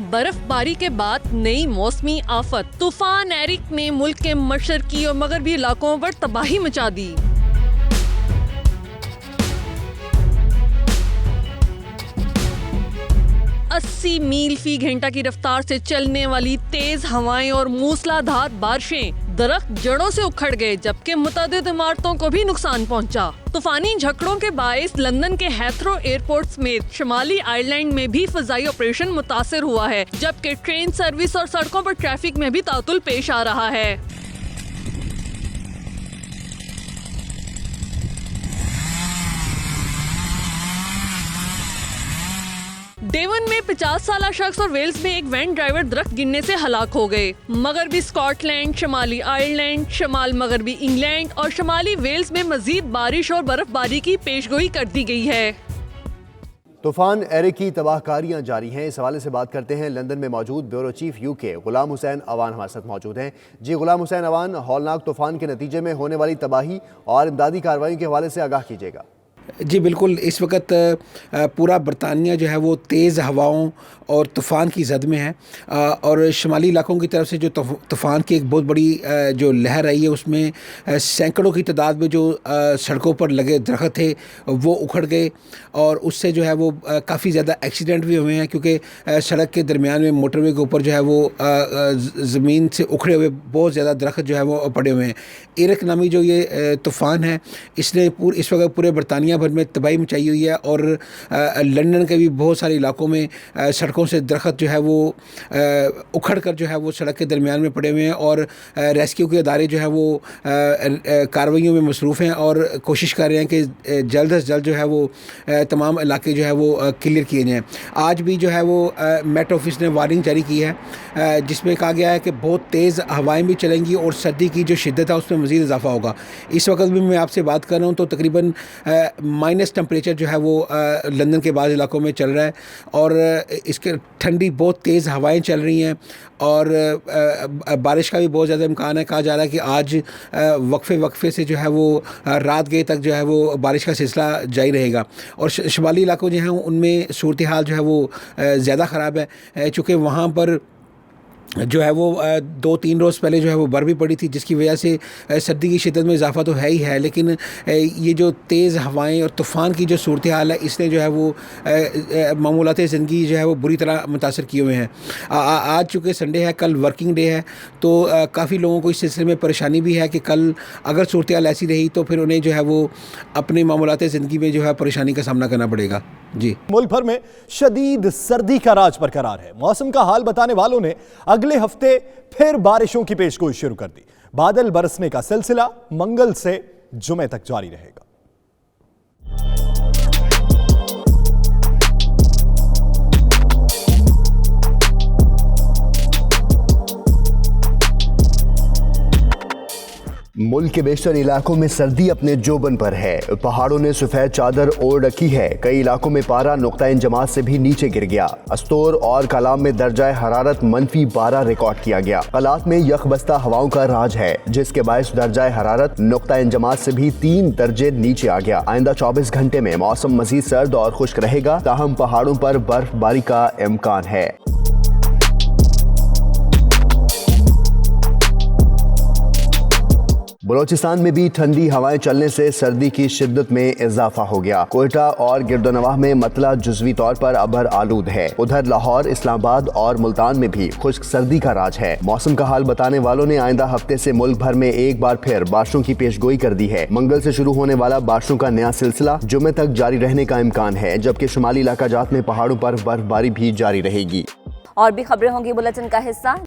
बर्फबारी के बाद नई मौसमी आफत तूफान एरिक ने मुल्क के मशरकी और मगरबी इलाकों पर तबाही मचा दी। अस्सी मील फी घंटा की रफ्तार से चलने वाली तेज हवाएं और मूसलाधार बारिशें दरख्त जड़ों से उखड़ गए, जबकि मुतअद्दिद इमारतों को भी नुकसान पहुंचा। तूफानी झकड़ों के बायस लंदन के हेथरो एयरपोर्ट समेत शुमाली आयरलैंड में भी फजाई ऑपरेशन मुतासिर हुआ है, जबकि ट्रेन सर्विस और सड़कों पर ट्रैफिक में भी तातुल पेश आ रहा है। डेवन में 50 साला शख्स और वेल्स में एक वैन ड्राइवर दरख्त गिरने से हलाक हो गए। मगरबी स्कॉटलैंड, शमाली आयरलैंड, शमाल मगरबी इंग्लैंड और शमाली वेल्स में मजीद बारिश और बर्फबारी की पेशगोई कर दी गई है। तूफान एरिक की तबाहकारियां जारी हैं। इस हवाले से बात करते हैं लंदन में मौजूद bureau chief UK Ghulam Hussain Awan हमारे साथ मौजूद हैं। जी गुलाम हुसैन अवान, हौलनाक तूफान के नतीजे में होने वाली तबाही और इमदादी कार्रवाई के हवाले से आगाह कीजिएगा। जी बिल्कुल, इस वक्त पूरा बरतानिया जो है वो तेज़ हवाओं और तूफ़ान की जद में है और शुमाली इलाकों की तरफ से जो तूफ़ान की एक बहुत बड़ी जो लहर आई है उसमें सैकड़ों की तादाद में जो सड़कों पर लगे दरख्त थे वो उखड़ गए और उससे जो है वो काफ़ी ज़्यादा एक्सीडेंट भी हुए हैं, क्योंकि सड़क के दरमियान में मोटरवे के ऊपर जो है वो ज़मीन से उखड़े हुए बहुत ज़्यादा दरख्त जो है वो पड़े हुए हैं। एरिक नामी जो ये तूफ़ान है इसने इस वक्त पूरे बरतानिया दुनिया भर में तबाही मचाई हुई है और लंदन के भी बहुत सारे इलाकों में सड़कों से दरख्त जो है वो उखड़ कर जो है वो सड़क के दरमियान में पड़े हुए हैं और रेस्क्यू के अदारे जो है वो कार्रवाइयों में मसरूफ़ हैं और कोशिश कर रहे हैं कि जल्द से जल्द जो है वो तमाम इलाके जो है वो क्लियर किए जाएँ। आज भी जो है वो मेट ऑफिस ने वार्निंग जारी की है जिसमें कहा गया है कि बहुत तेज़ हवाएं भी चलेंगी और सर्दी की जो शिद्दत है उसमें मज़ीद इजाफा होगा। इस वक्त भी मैं आपसे बात कर रहा हूँ तो तकरीबन माइनस टेम्परेचर जो है वो लंदन के बाज़ इलाकों में चल रहा है और इसके ठंडी बहुत तेज़ हवाएं चल रही हैं और बारिश का भी बहुत ज़्यादा इम्कान है। कहा जा रहा है कि आज वक्फे से जो है वो रात गए तक जो है वो बारिश का सिलसिला जारी रहेगा और शुमाली इलाकों जो हैं उनमें सूरत हाल जो है वो ज़्यादा ख़राब है चूँकि वहाँ पर जो है वो 2-3 रोज़ पहले जो है वो बर्फ़ भी पड़ी थी जिसकी वजह से सर्दी की शिद्दत में इजाफा तो है ही है, लेकिन ये जो तेज़ हवाएं और तूफ़ान की जो सूरत हाल है इसने जो है वो मामूलात ज़िंदगी जो है वो बुरी तरह मुतासर किए हुए हैं। आज चूँकि संडे है, कल वर्किंग डे है तो काफ़ी लोगों को इस सिलसिले में परेशानी भी है कि कल अगर सूरत हाल ऐसी रही तो फिर उन्हें जो है वो अपने मामूलात ज़िंदगी में जो है परेशानी का सामना करना पड़ेगा। जी, मुल्क भर में शदीद सर्दी का राज बरकरार है। मौसम का हाल बताने वालों ने अगले हफ्ते फिर बारिशों की पेशगोई शुरू कर दी। बादल बरसने का सिलसिला मंगल से जुमे तक जारी रहेगा। मुल्क के बेशतर इलाकों में सर्दी अपने जोबन पर है। पहाड़ों ने सफेद चादर ओढ़ रखी है। कई इलाकों में पारा नुक्ता इंजमात से भी नीचे गिर गया। अस्तोर और कलाम में दर्जाए हरारत -12 रिकॉर्ड किया गया। कलात में यखबस्ता हवाओं का राज है जिसके बायस दर्जाए हरारत नुक्ता इंजमात से भी 3 दर्जे नीचे आ गया। आइंदा 24 घंटे में मौसम मजीद सर्द और खुश्क रहेगा, ताहम पहाड़ों पर बर्फबारी का इम्कान है। बलोचिस्तान में भी ठंडी हवाएं चलने से सर्दी की शिद्दत में इजाफा हो गया। कोयटा और गिरदोनवाह में मतला जुज़वी तौर पर अबर आलूद है। उधर लाहौर, इस्लामाबाद और मुल्तान में भी खुश्क सर्दी का राज है। मौसम का हाल बताने वालों ने आइंदा हफ्ते से मुल्क भर में एक बार फिर बारिशों की पेशगोई कर दी है। मंगल से शुरू होने वाला बारिशों का नया सिलसिला जुमे तक जारी रहने का इम्कान है, जबकि शुमाली इलाका जात में पहाड़ों पर बर्फबारी भी जारी रहेगी। और भी खबरें होंगी बुलेटिन का हिस्सा।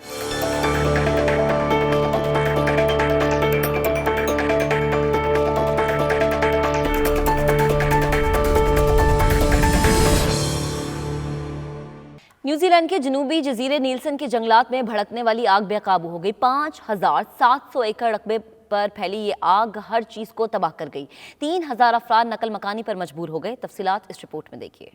न्यूजीलैंड के जनूबी जजीरे नीलसन के जंगलात में भड़कने वाली आग बेकाबू हो गई। 5700 एकड़ रकबे पर फैली ये आग हर चीज को तबाह कर गई। 3000 अफराद नकल मकानी पर मजबूर हो गए। तफसीलात इस रिपोर्ट में देखिए।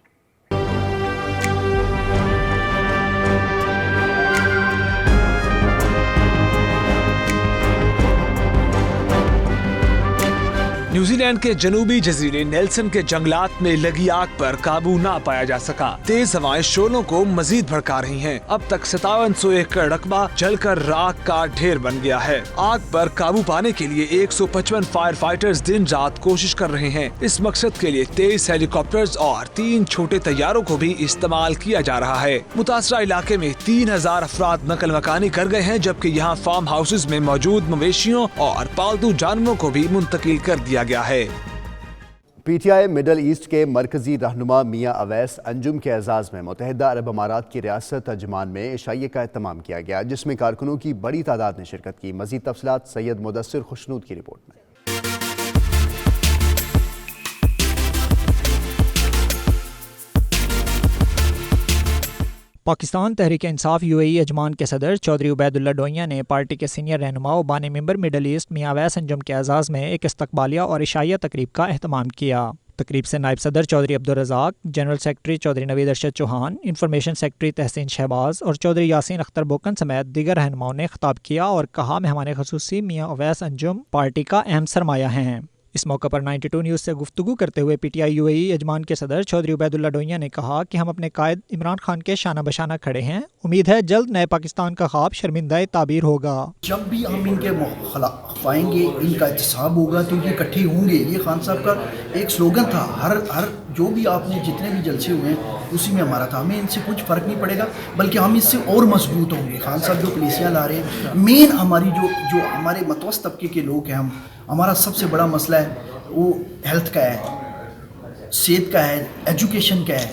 न्यूजीलैंड के जनूबी जजीरे नेल्सन के जंगलात में लगी आग पर काबू ना पाया जा सका। तेज हवाएं शोलों को मजीद भड़का रही हैं। अब तक 5700 एकड़ रकबा जलकर राख का ढेर बन गया है। आग पर काबू पाने के लिए 155 फायर फाइटर्स दिन रात कोशिश कर रहे हैं। इस मकसद के लिए 23 हेलीकॉप्टर्स और 3 छोटे तैयारों को भी इस्तेमाल किया जा रहा है। मुतासरा इलाके में 3000 अफराद नकल मकानी कर गए हैं, जबकि यहाँ फार्म हाउसेज में मौजूद मवेशियों और पालतू जानवरों को भी मुंतकिल कर दिया गया है। पीटीआई मिडल ईस्ट के मरकजी रहनुमा मियां अवैस अंजुम के एजाज में मुत्तहिदा अरब अमारात की रियासत अजमान में इशाइये का एहतमाम किया गया, जिसमें कारकुनों की बड़ी तादाद ने शिरकत की। मजीद तफसीलात सैयद मुदस्सिर खुशनूद की रिपोर्ट में। पाकिस्तान तहरीक इंसाफ यूएई अजमान के सदर चौधरी उबैदुल्ला डोइया ने पार्टी के सीनियर रहनुमा और बानी मेंबर मिडल ईस्ट मियां अवैस अंजुम के एजाज़ में एक इस्तकबालिया और इशाइया तकरीब का एहतमाम किया। तकरीब से नायब सदर Chaudhry Abdul Razzaq, general secretary Chaudhry Naveed Arshad Chauhan, information secretary Tehseen Shahbaz और चौधरी यासीन अख्तर बोकन समेत दीगर रहनुमाओं ने खिताब किया और कहा मेहमान ख़ुसूसी मियां अवैस अंजुम पार्टी का अहम सरमाया हैं। इस मौके पर 92 न्यूज़ से गुफ्तगू करते हुए पीटीआई यूएई अजमान के सदर चौधरी उबैदुल्ला डोइया ने कहा कि हम अपने कायद इमरान खान के शाना बशाना खड़े हैं। उम्मीद है जल्द नए पाकिस्तान का ख्वाब शर्मिंदा ताबीर होगा। जब भी हम इनके खिलाफ आएंगे, इनका एहतसाब होगा तो ये इकट्ठे होंगे। ये खान साहब का एक स्लोगन था, हर जो भी आपने जितने भी जलसे हुए हैं उसी में हमारा था। हमें इनसे कुछ फ़र्क नहीं पड़ेगा, बल्कि हम इससे और मजबूत होंगे। खान साहब जो पॉलिसियाँ ला रहे हैं, मेन हमारी जो हमारे मतवस्त तबके के लोग हैं, हमारा सबसे बड़ा मसला है वो हेल्थ का है। सेहत का है, एजुकेशन का है,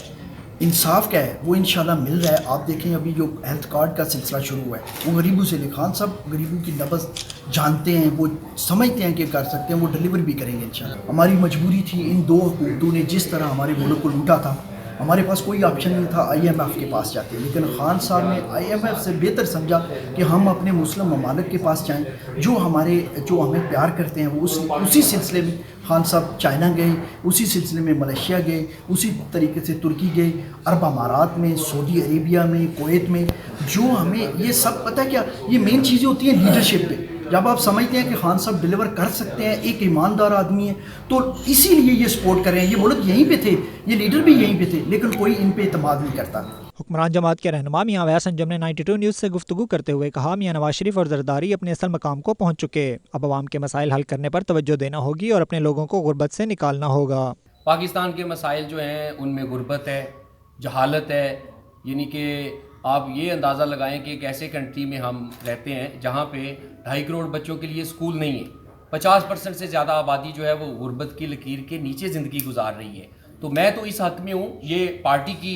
इंसाफ का है, वो इंशाल्लाह मिल रहा है। आप देखें अभी जो हेल्थ कार्ड का सिलसिला शुरू हुआ है वो गरीबों से खान साहब गरीबों की नब्ज़ जानते हैं, वो समझते हैं कि कर सकते हैं, वो डिलीवर भी करेंगे इंशाल्लाह। हमारी मजबूरी थी, इन दो हुकूमतों ने जिस तरह हमारे मुल्क को लूटा था, हमारे पास कोई ऑप्शन नहीं था IMF के पास जाते, लेकिन खान साहब ने IMF से बेहतर समझा कि हम अपने मुस्लिम ममालिक के पास जाएं जो हमें प्यार करते हैं। वो उसी सिलसिले में खान साहब चाइना गए, उसी सिलसिले में मलेशिया गए, उसी तरीके से तुर्की गए, अरब अमारात में, सऊदी अरेबिया में, कुवैत में। जो हमें ये सब पता है क्या, ये मेन चीज़ें होती हैं लीडरशिप पे। जब आप समझते हैं कि खान साहब डिलीवर कर सकते हैं, एक ईमानदार आदमी है, तो इसीलिए ये सपोर्ट कर रहे हैं। ये मुल्क यहीं पे थे, ये लीडर भी यहीं पे थे, लेकिन कोई इन पे इत्मीनान नहीं करता। हुक्मरान जमात के रहनुमा मियां अवैस अंजुम ने 92 न्यूज़ से गुफ्तगू करते हुए कहा, मियां नवाज शरीफ और जरदारी अपने असल मकाम को पहुँच चुके, अब आवाम के मसाइल हल करने पर तवज्जो देना होगी और अपने लोगों को गुर्बत से निकालना होगा। पाकिस्तान के मसाइल जो हैं उनमें गुर्बत है, जहालत है, यानी कि आप ये अंदाज़ा लगाएं कि एक ऐसे कंट्री में हम रहते हैं जहाँ पे 2.5 करोड़ बच्चों के लिए स्कूल नहीं है, 50% से ज़्यादा आबादी जो है वो गुर्बत की लकीर के नीचे ज़िंदगी गुजार रही है। तो मैं तो इस हक़ में हूँ, ये पार्टी की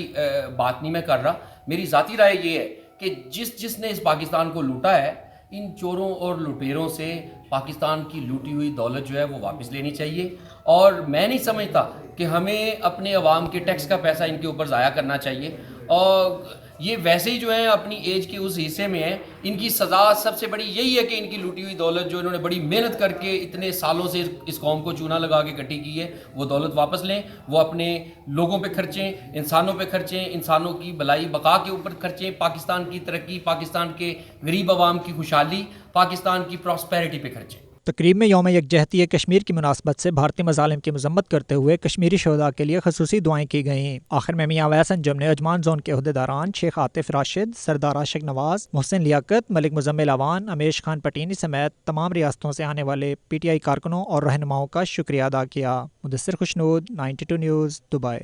बात नहीं मैं कर रहा, मेरी ज़ाती राय ये है कि जिसने इस पाकिस्तान को लूटा है, इन चोरों और लुटेरों से पाकिस्तान की लूटी हुई दौलत जो है वो वापस लेनी चाहिए। और मैं नहीं समझता कि हमें अपने अवाम के टैक्स का पैसा इनके ऊपर ज़ाया करना चाहिए। और ये वैसे ही जो है अपनी एज के उस हिस्से में है, इनकी सज़ा सबसे बड़ी यही है कि इनकी लूटी हुई दौलत जो इन्होंने बड़ी मेहनत करके इतने सालों से इस कौम को चूना लगा के इकट्ठी की है, वो दौलत वापस लें, वो अपने लोगों पे खर्चें, इंसानों पे खर्चें, इंसानों की भलाई बका के ऊपर खर्चें, पाकिस्तान की तरक्की, पाकिस्तान के गरीब आवाम की खुशहाली, पाकिस्तान की प्रॉस्पेरिटी पे खर्चें। तकरीब में यौम यकजहती कश्मीर की मुनासबत से भारतीय मज़ालिम की मजम्मत करते हुए कश्मीरी शहदा के लिए खसूसी दुआएं की गईं। आखिर में मियां अवैस अंजुम ने अजमान जोन के अहदेदारान शेख आतिफ राशिद, सरदार आशिक नवाज, मोहसिन लियाकत, मलिक मुजम्मिल अवान, अमेश खान पटीनी समेत तमाम रियासतों से आने वाले PTI कारकुनों और रहनुमाओं का शुक्रिया अदा किया। Mudassir Khushnood, 92 news, Dubai.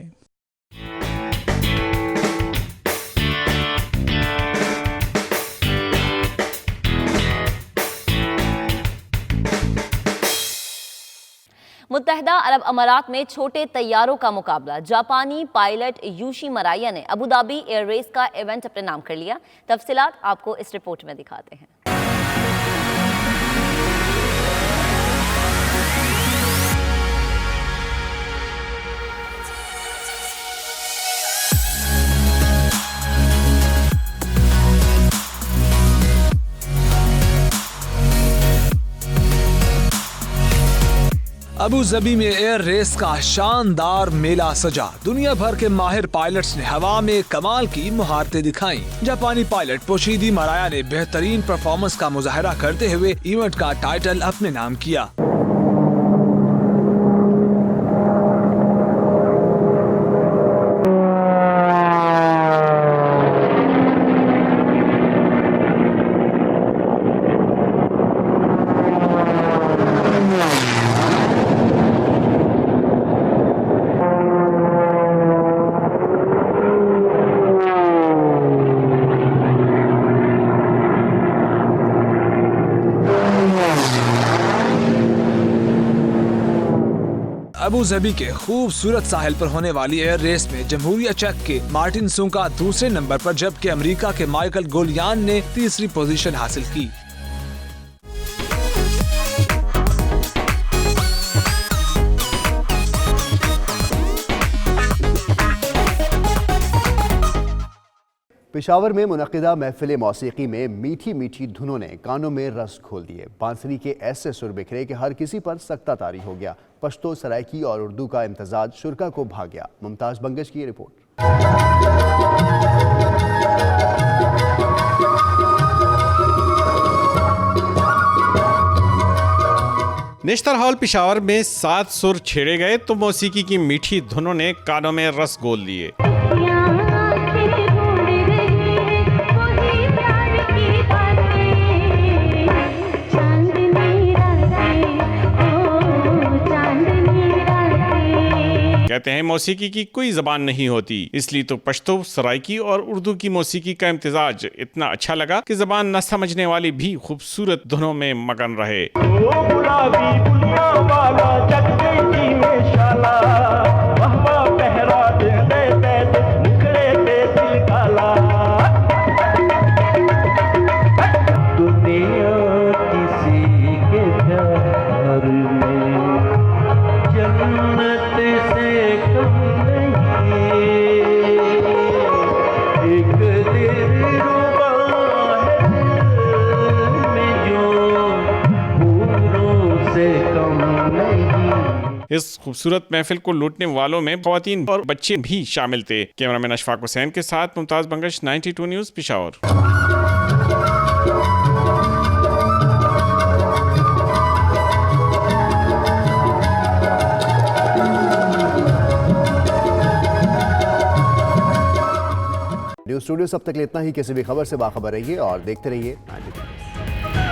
मुत्तहिदा अरब अमारात में छोटे तैयारों का मुकाबला। जापानी पायलट यूशी मराया ने अबू धाबी एयर रेस का इवेंट अपने नाम कर लिया। तफसीलात आपको इस रिपोर्ट में दिखाते हैं। अबू धाबी में एयर रेस का शानदार मेला सजा। दुनिया भर के माहिर पायलट्स ने हवा में कमाल की महारतें दिखाई। जापानी पायलट पोशीदी मराया ने बेहतरीन परफॉर्मेंस का मुजाहरा करते हुए इवेंट का टाइटल अपने नाम किया। अबू धाबी के खूबसूरत साहिल पर होने वाली एयर रेस में जमहूरिया चेक के मार्टिन सुंका दूसरे नंबर पर, जबकि अमेरिका के माइकल गोलियान ने तीसरी पोजीशन हासिल की। पेशावर में मुनक़िदा महफिल मौसीकी में मीठी मीठी धुनों ने कानों में रस घोल दिए। बांसुरी के ऐसे सुर बिखरे कि हर किसी पर सकता तारी हो गया। पश्तो, सराइकी और उर्दू का इम्तजाज शुरका को भाग गया। मुमताज बंगश की रिपोर्ट। नेशनल हॉल पेशावर में 7 सुर छेड़े गए तो मौसीकी की मीठी धुनों ने कानों में रस घोल दिए। कहते हैं मौसीकी की कोई ज़बान नहीं होती, इसलिए तो पश्तो, सराइकी और उर्दू की मौसीकी का इम्तिजाज इतना अच्छा लगा कि ज़बान न समझने वाले भी खूबसूरत धुनों में मगन रहे। इस खूबसूरत महफिल को लूटने वालों में खवातीन और बच्चे भी शामिल थे। कैमरामैन अशफाक हुसैन के साथ Mumtaz Bangash, 92 news, Peshawar. News studio से अब तक इतना ही। किसी भी खबर से बाखबर रहिए और देखते रहिए 92 न्यूज़।